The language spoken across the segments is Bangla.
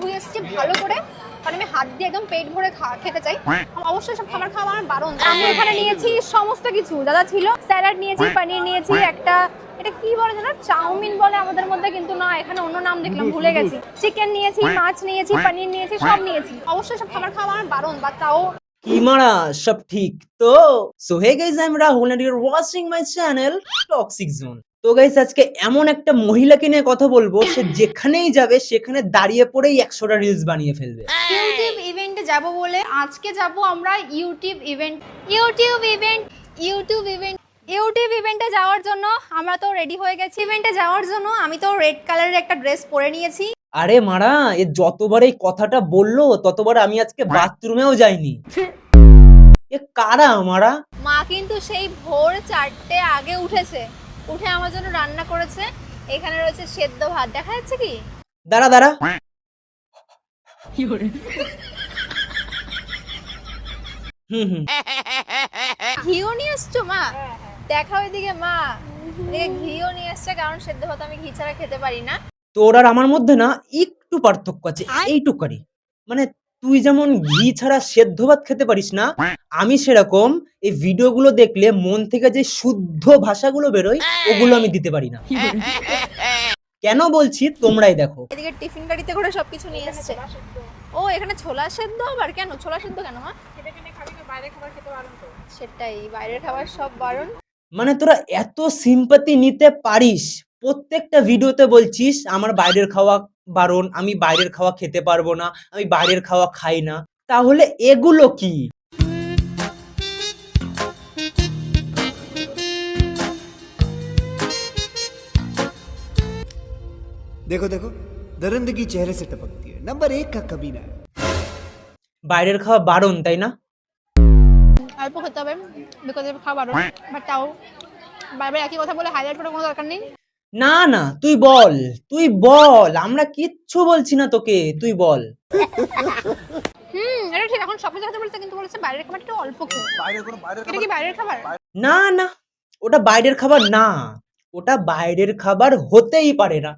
ধুয়ে এসেছি ভালো করে, কারণ আমি হাত দিয়ে একদম পেট ভরে খেতে চাই। অবশ্যই সব খাবার খাওয়া আমার বারণ। আমি এখানে নিয়েছি সমস্ত কিছু যা যা ছিল। স্যালাড নিয়েছি, পনির নিয়েছি, একটা এটা কি বলে জানো, চাউমিন বলে আমাদের মধ্যে, কিন্তু না এখানে অন্য নাম দেখলাম, ভুলে গেছি। চিকেন নিয়েছি, মাছ নিয়েছি, পনির নিয়েছি, সব নিয়েছি। অবশ্যই সব খাবার খাওয়া আমার বারণ, বা তাও কি মারা সব ঠিক তো? So hey guys, I am Rahul and you are watching my channel toxic zone. তো গাইস, আজকে এমন একটা মহিলাকে নিয়ে কথা বলবো, সে যেখানেই যাবে সেখানে দাঁড়িয়ে পড়েই 100টা রিলস বানিয়ে ফেলবে। ইউটিউব ইভেন্টে যাব বলে আজকে যাব আমরা ইউটিউব ইভেন্টে যাওয়ার জন্য আমরা তো রেডি হয়ে গেছি। ইভেন্টে যাওয়ার জন্য আমি তো রেড কালারের একটা ড্রেস পরে নিয়েছি। আরে মারা, এ যতবার এই কথাটা বললো ততবার আমি আজকে বাথরুমেও যাইনি। এ কারা মারা? মা কিন্তু সেই ভোর 4টে আগে উঠে আমার জন্য রান্না করেছে। এখানে রয়েছে সেদ্ধ ভাত, দেখা যাচ্ছে কি? দাঁড়া দাঁড়া, হুম হুম, ঘিও নিয়ে এসছো মা? দেখা ওইদিকে মা, ঘিও নিয়ে এসছে, কারণ সেদ্ধ ভাত আমি ঘি ছাড়া খেতে পারি না। তোর আর আমার মধ্যে না একটু পার্থক্য আছে, এইটুকারি। মানে তুই যেমন ঘি ছাড়া সেদ্ধ ভাত খেতে পারিস না, আমি সেরকম এই ভিডিওগুলো দেখলে মন থেকে যে শুদ্ধ ভাষাগুলো বেরোয় ওগুলো আমি দিতে পারি না। কেন বলছি তোমরাই দেখো। এদিকে টিফিন গাড়িতে করে সবকিছু নিয়ে এসছে। ও এখানে ছোলা সেদ্ধ, আবার কেন ছোলা সেদ্ধ কেন মা? সেটাই, বাইরের খাবার সব বারণ। মানে তোরা এত সিম্পাতি নিতে পারিস, প্রত্যেকটা ভিডিওতে বলছিস আমার বাইরের খাওয়া বারণ, আমি বাইরের খাওয়া খেতে পারবো না, আমি বাইরের খাওয়া খাই না। তাহলে এগুলো কি? देखो देखो, दरिंदगी चेहरे से टपकती है। नंबर 1 का कमीना है। বাইরের খাওয়া বারণ, তাই না? অল্প খেতে হবে, বিকজ খাওয়া বারণ। বাট তাও বারবার একই কথা বলে হাইলাইট করার কোনো দরকার নেই। না না, তুই বল, আমরা কিচ্ছু বলছি না তোকে, তুই বল। এটা ঠিক, এখন সবকিছু কথা বলছে, কিন্তু বলেছে বাইরের খাবার একটু অল্প খেয়ে। এটা কি বাইরের খাবার? না না, ওটা বাইরের খাবার না, ওটা বাইরের খাবার হতেই পারে না।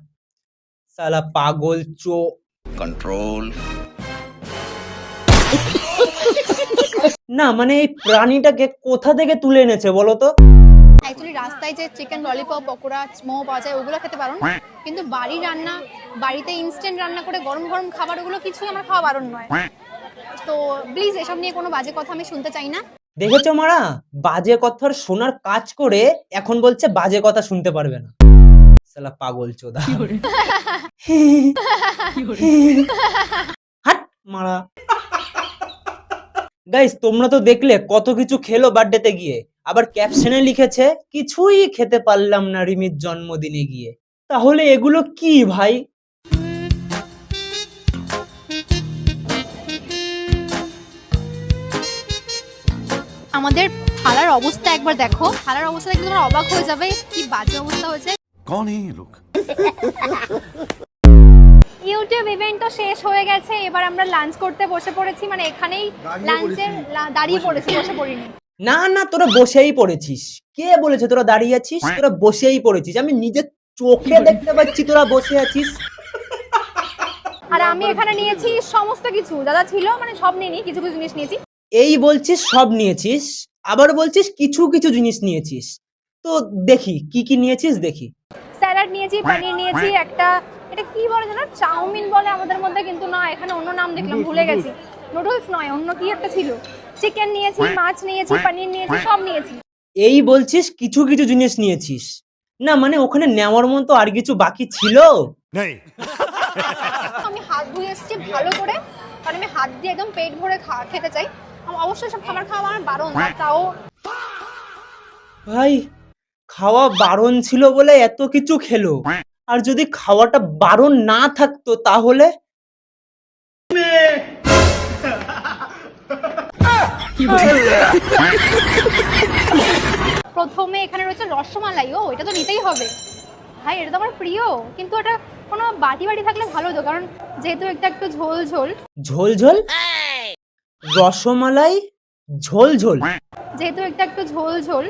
সালা পাগল চো। control না মানে এই প্রাণীটাকে কোথা থেকে তুলে এনেছে বলো তো? অ্যাকচুয়ালি রাস্তায় যে চিকেন ললিপপ, পকোড়া, মোমো পাওয়া যায় ওগুলো খেতে বারণ, কিন্তু বাড়ির রান্না, বাড়িতে ইনস্ট্যান্ট রান্না করে গরম গরম খাবার, ওগুলো কিছুই আমার খাওয়া বারণ নয়। তো প্লিজ এসব নিয়ে কোনো বাজে কথা আমি শুনতে চাই না। দেখেছো মারা, বাজে কথার শোনার কাজ করে এখন বলছে বাজে কথা শুনতে পারবে না। সালা পাগল চোদা। হাট মারা। গাইস, তোমরা তো দেখলে কত কিছু খেলো বার্থডেতে গিয়ে, আবার ক্যাপশনে লিখেছে কিছুই খেতে পারলাম না রিমির জন্মদিনে গিয়ে। তাহলে এগুলো কি ভাই? আমাদের থালার অবস্থা একবার দেখো, থালার অবস্থা দেখলে তোমরা অবাক হয়ে যাবে কি বাজে অবস্থা হয়েছে। कौन है ये लोग? ইউটিউব ইভেন্ট তো শেষ হয়ে গেছে, এবার আমরা লাঞ্চ করতে বসে পড়েছি। মানে এখানেই লাঞ্চের দাঁড়িয়ে পড়েছি, বসে পড়িনি। না না, তোরা বসেই পড়েছিস। কে বলেছে তোরা দাঁড়িয়ে আছিস? তোরা বসেই পড়েছিস, আমি নিজের চোখে দেখতে পাচ্ছি তোরা বসে আছিস। আর আমি এখানে নিয়েছি সমস্ত কিছু যা যা ছিল, মানে সব নিইনি, কিছু কিছু জিনিস নিয়েছি। এই বলছিস সব নিয়েছিস, আবার বলছিস কিছু কিছু জিনিস নিয়েছিস। তো দেখি কি কি নিয়েছিস দেখি। স্যালাড নিয়েছি, পনির নিয়েছি, একটা এটা কি বলে জানো, চাউমিন বলে আমাদের মধ্যে, কিন্তু না এখানে অন্য নাম দেখলাম, ভুলে গেছি। নুডলস নয়, অন্য কি একটা ছিল। চিকেন নিয়েছি, মাছ নিয়েছি, পনির নিয়েছি, সব নিয়েছি। এই বলছিস কিছু কিছু জিনিস নিয়েছিস, না মানে ওখানে নেওয়ার মতো আর কিছু বাকি ছিল? नहीं আমি হাত ধুয়ে এসেছি ভালো করে, কারণ আমি হাত দিয়ে একদম পেট ভরে খেতে চাই। অবশ্যই সব খাবার খাওয়া আমার বারণ, বা তাও ভাই, খাওয়া বারণ ছিল বলে এত কিছু খেলো, আর যদি খাওয়াটা বারণ না থাকতো তাহলে? প্রথমে এখানে রয়েছে রসমালাই। ও এটা তো নিতেই হবে ভাই, এটা তো আমার প্রিয়। কিন্তু এটা কোনো বাটি বাটি থাকলে ভালো হতো, কারণ যেহেতু এটা একটু ঝোল ঝোল। ঝোল ঝোল রসমালাই, ঝোল ঝোল, যেহেতু এটা একটু ঝোল ঝোল।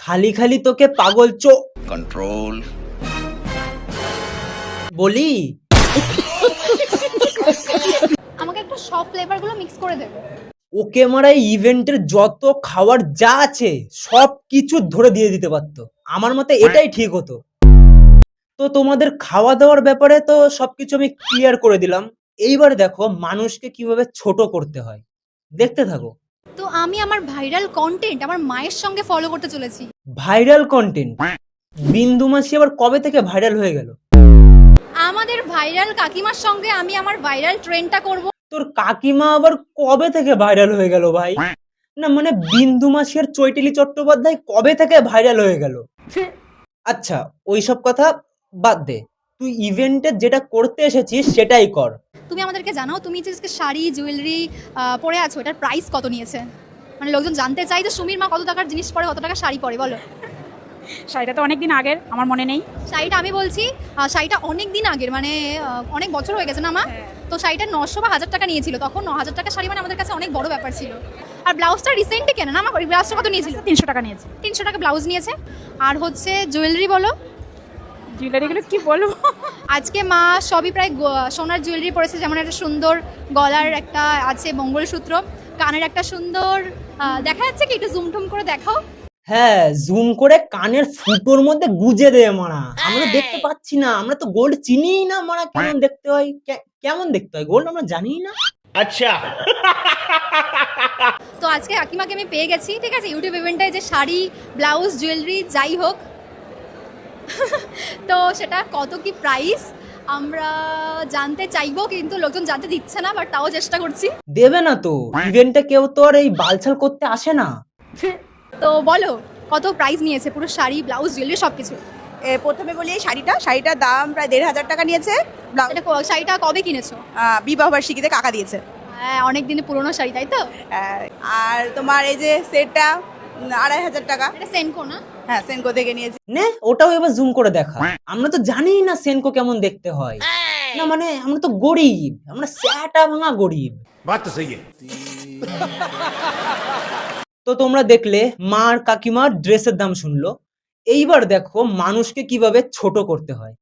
খালি খালি তোকে পাগল চো। control বলি আমাকে একটু সব ফ্লেভারগুলো মিক্স করে দেবে। ওকে মারা ইভেন্টের যত খাবার যা আছে সব কিছু ধরে দিয়ে দিতে পারতো, আমার মতে এটাই ঠিক হতো। তো তোমাদের খাওয়া দাওয়ার ব্যাপারে তো সবকিছু আমি ক্লিয়ার করে দিলাম, এইবার দেখো মানুষকে কিভাবে ছোট করতে হয়, দেখতে থাকো। তো আমি আমার ভাইরাল কন্টেন্ট আমার মায়ের সঙ্গে ফলো করতে চলেছি। Viral content? বিন্দু মাসি আবার কবে থেকে ভাইরাল হয়ে গেল? আমাদের ভাইরাল কাকিমার সঙ্গে আমি আমার ভাইরাল ট্রেন্ডটা করব। তোর কাকিমা আবার কবে থেকে ভাইরাল হয়ে গেল ভাই? না মানে বিন্দু মাসি আর চৈতালি চট্টোপাধ্যায় কবে থেকে ভাইরাল হয়ে গেল? আচ্ছা ওইসব কথা বাদ দে, তুই ইভেন্টে যেটা করতে এসেছিস সেটাই কর। তুমি আমাদেরকে জানাও, তুমি যে আজকে শাড়ি জুয়েলারি পরে আছো, এটার প্রাইস কত নিয়েছে? মানে লোকজন জানতে চাই যে সুমির মা কত টাকার জিনিস পরে, কত টাকা শাড়ি পরে, বলো। শাড়িটা তো অনেক দিন আগের, আমার মনে নেই। শাড়িটা আমি বলছি, শাড়িটা অনেক দিন আগের, মানে অনেক বছর হয়ে গেছে না মা? তো শাড়িটা 900 বা 1000 টাকা নিয়েছিল, তখন 9000 টাকা শাড়ি মানে আমাদের কাছে অনেক বড় ব্যাপার ছিল। আর ব্লাউজটা রিসেন্টলি কেনা না, আমার ব্লাউজটা কত নিয়েছিল? 300 টাকা নিয়েছে। 300 টাকা ব্লাউজ নিয়েছে। আর হচ্ছে জুয়েলারি বলো, জুয়েলারিগুলো কি বলবো? আজকে মা সবই প্রায় সোনার জুয়েলারি পরেছে, যেমন একটা সুন্দর গলার একটা আছে মঙ্গলসূত্র, কানের একটা সুন্দর দেখা যাচ্ছে কি, একটু জুম টুম করে দেখাও। হ্যাঁ জুম করে কানের ফুটোর মধ্যে গুজে দে মারা, আমরা দেখতে পাচ্ছি না, আমরা তো গোল্ড চিনিই না মারা, কেমন দেখতে হয়, কেমন দেখতে হয় গোল্ড আমরা জানিই না। अच्छा তো আজকে কাকিমাকে আমি পেয়ে গেছি, ঠিক আছে, ইউটিউব ইভেন্টে যে শাড়ি ব্লাউজ জুয়েলারি যাই হোক তো সেটা কত কি প্রাইস আমরা জানতে চাইবো, কিন্তু লোকজন জানতে দিচ্ছে না, বাট তাও চেষ্টা করছি। দেবে না তো, ইভেন্টে কেউ তো আর এই বালছাল করতে আসে না। তো বলো কত প্রাইস নিয়েছে পুরো শাড়ি ব্লাউজ জুয়েলারি সব কিছু? প্রথমে বলি এই শাড়িটার দাম প্রায় 1500 টাকা নিয়েছে। এটা শাড়িটা কবে কিনেছো? বিবাহ বার্ষিকীতে কাকা দিয়েছে। হ্যাঁ অনেক দিনের পুরনো শাড়ি, তাই তো? আর তোমার এই যে সেটটা 2500 টাকা। এটা সেনকো না? হ্যাঁ সেনকো থেকে নিয়েছি। নে ওটাও এবার জুম করে দেখা, আমরা তো জানিই না সেনকো কেমন দেখতে হয়। না মানে আমরা তো গরিব, আমরা স্যাটা ভাঙা গরিব। बात तो सही है। তো তোমরা দেখলে মা আর কাকিমার ড্রেসের দাম শুনলো, এইবার দেখো মানুষকে কিভাবে ছোট করতে হয়।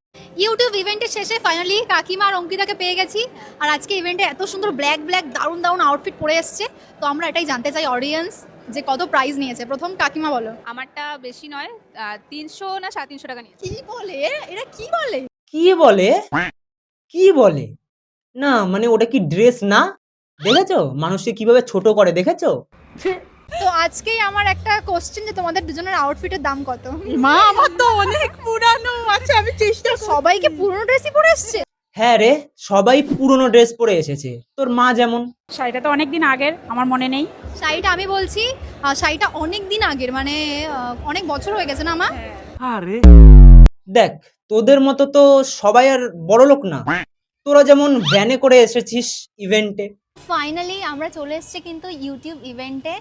ইউটিউব ইভেন্টের শেষে ফাইনালি কাকিমা আর অঙ্কিতাকে পেয়ে গেছি। আর আজকে ইভেন্টে এত সুন্দর ব্ল্যাক ব্ল্যাক দারুণ দারুণ আউটফিট পরে এসছে, তো আমরা এটাই জানতে চাই অডিয়েন্স যে কত প্রাইস নিয়েছে। প্রথম কাকিমা বলো। আমারটা বেশি নয়, 300 না 350 টাকা নিয়েছে। কি বলে এরা, কি বলে? কি বলে? কি বলে? না মানে ওটা কি ড্রেস না? দেখেছো মানুষকে কিভাবে ছোট করে, দেখেছো? তো আজকেই আমার একটা কোশ্চেন, যে তোমাদের দুজনের আউটফিটের দাম কত? মা আমার তো অনেক পুরানো আছে, আমি চেষ্টা সবাইকে পুরনো ড্রেসই পরে এসছে। হ্যাঁ রে সবাই পুরনো ড্রেস পরে এসেছে, তোর মা যেমন। শাড়িটা তো অনেক দিন আগের, আমার মনে নেই। শাড়িটা আমি বলছি, শাড়িটা অনেক দিন আগের, মানে অনেক বছর হয়ে গেছে না মা? দেখ তোদের মতো তো সবাই আর বড় লোক না, তোরা যেমন ভ্যানে করে এসেছিস ইভেন্টে। ফাইনালি আমরা চলে এসেছি কিন্তু ইউটিউব ইভেন্টে।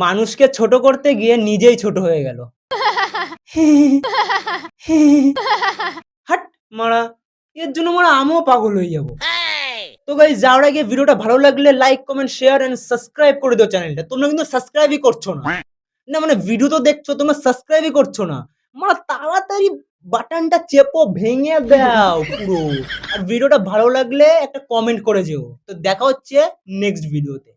মানুষকে ছোট করতে গিয়ে নিজেই ছোট হয়ে গেল। হাট মারা, এর জন্য মারা আমিও পাগল হয়ে যাব। তো গাইস যাওয়ার আগে ভিডিওটা ভালো লাগলে like comment share and subscribe করে দিও চ্যানেলটা, তোমরা কিন্তু সাবস্ক্রাইবই করছো না। না মানে ভিডিও তো দেখছো, তোমরা সাবস্ক্রাইবই করছো না, মারা তাড়াতাড়ি বাটনটা চেপো, ভেঙে দাও পুরো। আর ভিডিওটা ভালো লাগলে একটা কমেন্ট করে যেও। তো দেখা হচ্ছে নেক্সট ভিডিওতে।